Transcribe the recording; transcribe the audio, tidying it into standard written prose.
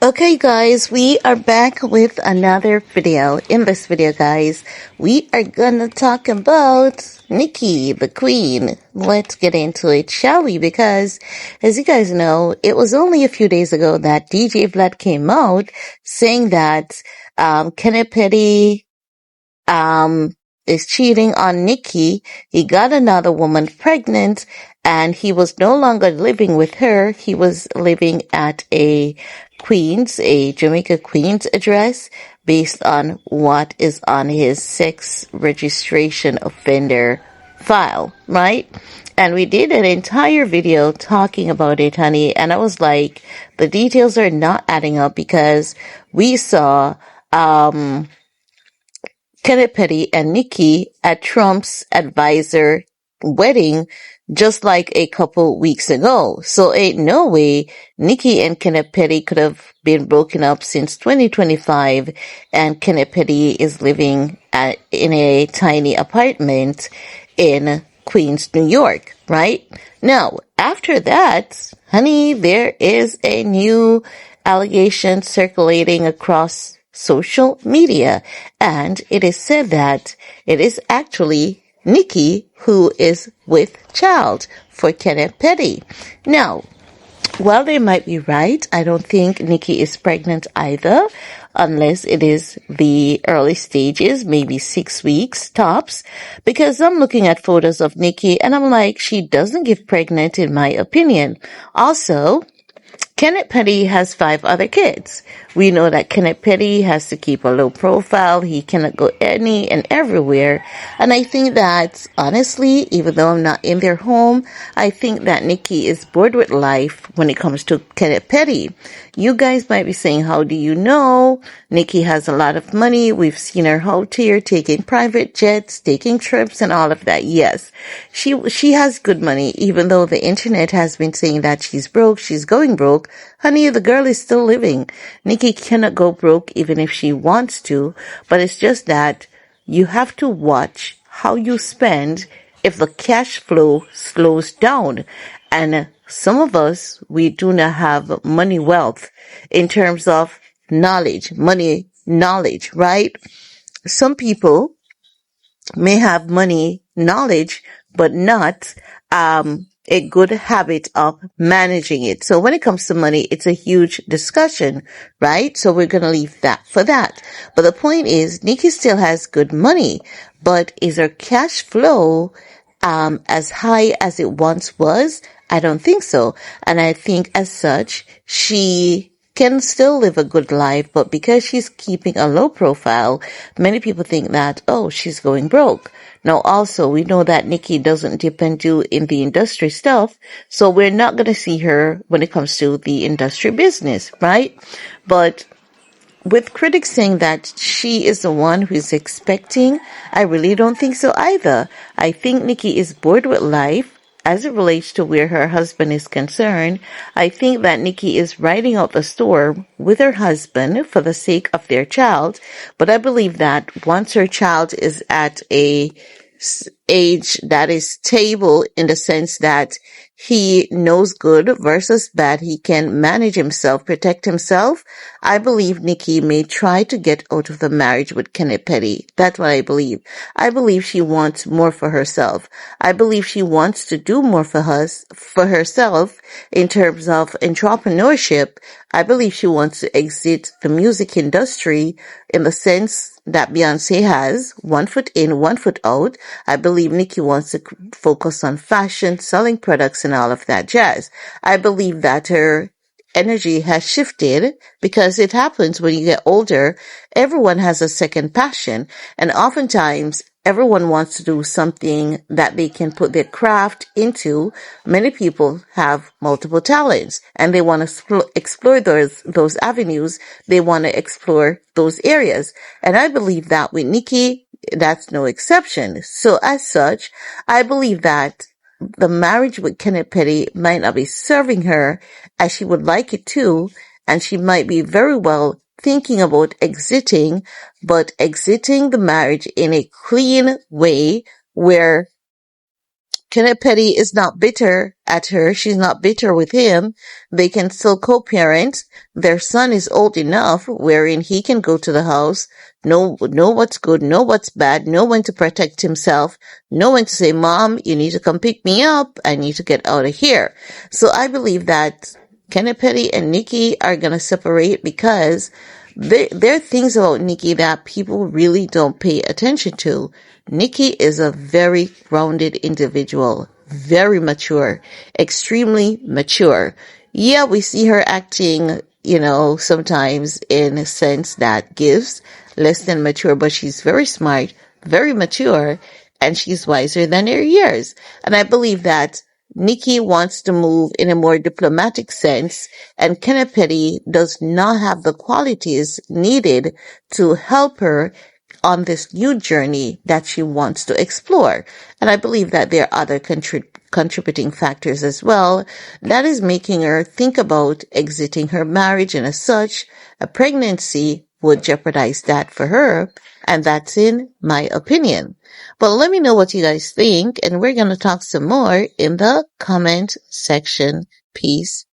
Okay guys, we are back with another video. In this video guys, we are gonna talk about Nicki, the queen. Let's get into it, shall we? Because as you guys know, it was only a few days ago that DJ Vlad came out saying that Kenneth Petty um is cheating on Nicki. He got another woman pregnant and he was no longer living with her. He was living at a Jamaica Queens address based on what is on his sex registration offender file, right? And we did an entire video talking about it, honey. And I was like, the details are not adding up because we saw, Kenneth Petty and Nicki at Trump's advisor wedding just like a couple weeks ago. So ain't no way Nicki and Kenneth Petty could have been broken up since 2025 and Kenneth Petty is living in a tiny apartment in Queens, New York, right? Now, after that, honey, there is a new allegation circulating across social media, and it is said that it is actually Nicki who is with child for Kenneth Petty. Now, while they might be right, I don't think Nicki is pregnant either, unless it is the early stages, maybe 6 weeks tops, because I'm looking at photos of Nicki and I'm like, she doesn't give pregnant in my opinion. Also, Kenneth Petty has 5 other kids. We know that Kenneth Petty has to keep a low profile. He cannot go any and everywhere. And I think that, honestly, even though I'm not in their home, I think that Nicki is bored with life when it comes to Kenneth Petty. You guys might be saying, how do you know? Nicki has a lot of money. We've seen her out here taking private jets, taking trips and all of that. Yes, she has good money, even though the internet has been saying that she's broke, she's going broke. Honey, the girl is still living. Nicki cannot go broke even if she wants to, but it's just that you have to watch how you spend if the cash flow slows down. And some of us, we do not have money wealth in terms of money knowledge, right? Some people may have money knowledge, but not a good habit of managing it. So when it comes to money, it's a huge discussion, right? So we're going to leave that for that. But the point is, Nicki still has good money, but is her cash flow as high as it once was? I don't think so. And I think as such, she can still live a good life, but because she's keeping a low profile, many people think that, oh, she's going broke. Now, also, we know that Nicki doesn't dip and do in the industry stuff, so we're not going to see her when it comes to the industry business, right? But with critics saying that she is the one who's expecting, I really don't think so either. I think Nicki is bored with life as it relates to where her husband is concerned. I think that Nicki is riding out the storm with her husband for the sake of their child. But I believe that once her child is at a age that is stable in the sense that he knows good versus bad, he can manage himself, protect himself, I believe Nicki may try to get out of the marriage with Kenneth Petty. That's what I believe. I believe she wants more for herself. I believe she wants to do more for herself in terms of entrepreneurship. I believe she wants to exit the music industry in the sense that Beyonce has, 1 foot in, 1 foot out. I believe Nicki wants to focus on fashion, selling products and all of that jazz. I believe that her energy has shifted because it happens when you get older. Everyone has a second passion, and oftentimes everyone wants to do something that they can put their craft into. Many people have multiple talents and they want to explore those avenues. They want to explore those areas. And I believe that with Nicki, that's no exception. So as such, I believe that the marriage with Kenneth Petty might not be serving her as she would like it to, and she might be very well thinking about exiting, but exiting the marriage in a clean way where Kenneth Petty is not bitter at her. She's not bitter with him. They can still co-parent. Their son is old enough wherein he can go to the house, know what's good, know what's bad, know when to protect himself, know when to say, Mom, you need to come pick me up. I need to get out of here. So I believe that Kenneth Petty and Nicki are going to separate because there are things about Nicki that people really don't pay attention to. Nicki is a very grounded individual, very mature, extremely mature. Yeah, we see her acting, sometimes in a sense that gives less than mature, but she's very smart, very mature, and she's wiser than her years. And I believe that Nicki wants to move in a more diplomatic sense, and Kenneth Petty does not have the qualities needed to help her on this new journey that she wants to explore. And I believe that there are other contributing factors as well that is making her think about exiting her marriage, and as such, a pregnancy would jeopardize that for her. And that's in my opinion. But let me know what you guys think, and we're going to talk some more in the comment section. Peace.